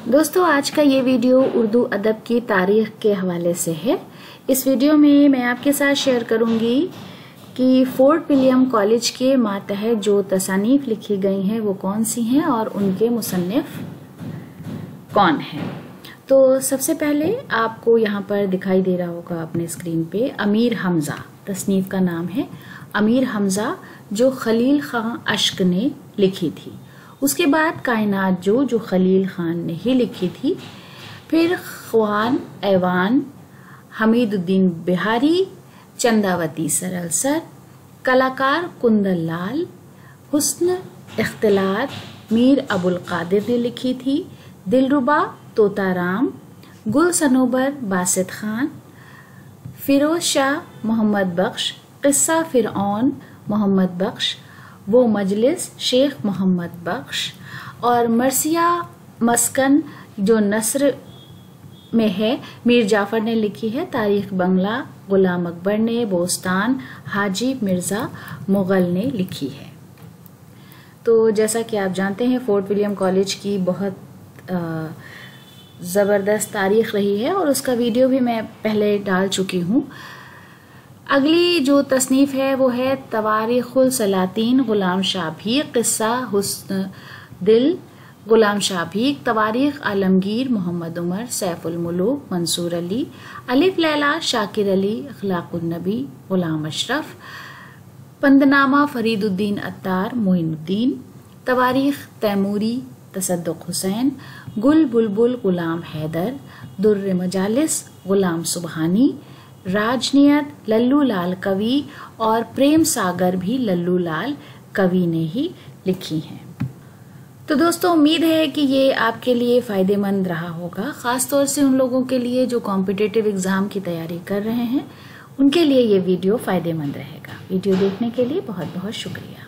दोस्तों, आज का ये वीडियो उर्दू अदब की तारीख के हवाले से है। इस वीडियो में मैं आपके साथ शेयर करूंगी कि फोर्ट विलियम कॉलेज के मातहत जो तसानीफ लिखी गई हैं वो कौन सी हैं और उनके मुसन्निफ कौन हैं। तो सबसे पहले आपको यहाँ पर दिखाई दे रहा होगा अपने स्क्रीन पे अमीर हमजा, तसनीफ का नाम है अमीर हमजा, जो खलील खां अश्क ने लिखी थी। उसके बाद कायनात जो खलील खान ने ही लिखी थी। फिर ख्वान ऐवान, हमीदुद्दीन बिहारी, चंदावती सरलसर, कलाकार कुंदन लाल, हुस्न इख्तिलात मीर अबुल कादिर ने लिखी थी। दिलरुबा तोताराम, गुल सनोबर बासित खान, फिरोज शाह मोहम्मद बख्श, किस्सा फिरऔन मोहम्मद बख्श, वो मजलिस शेख मोहम्मद बख्श, और मरसिया मस्कन जो नस्र में है मीर जाफर ने लिखी है। तारीख बंगला गुलाम अकबर ने, बोस्तान हाजी मिर्जा मुगल ने लिखी है। तो जैसा कि आप जानते हैं फोर्ट विलियम कॉलेज की बहुत ज़बरदस्त तारीख रही है और उसका वीडियो भी मैं पहले डाल चुकी हूँ। अगली जो तसनीफ है वो है तवारीखुल सलातीन गुलाम शाभी, किस्सा हुस्न दिल गुलाम शाभी, तवारीख आलमगीर मोहम्मद उमर, सैफुल मुलूक मंसूर अली, अलिफ लैला शाकिर अली, अखलाकुन नबी गुलाम अशरफ, पंदनामा फरीदुद्दीन अत्तार मोइनुद्दीन, तवारीख तैमूरी तसद्दुक हुसैन, गुल बुलबुल गुलाम हैदर, दुर्र मजालिस गुलाम सुबहानी, राजनियत लल्लू लाल कवि और प्रेम सागर भी लल्लू लाल कवि ने ही लिखी हैं। तो दोस्तों, उम्मीद है कि ये आपके लिए फ़ायदेमंद रहा होगा, ख़ास तौर से उन लोगों के लिए जो कॉम्पिटिटिव एग्ज़ाम की तैयारी कर रहे हैं, उनके लिए ये वीडियो फ़ायदेमंद रहेगा। वीडियो देखने के लिए बहुत बहुत शुक्रिया।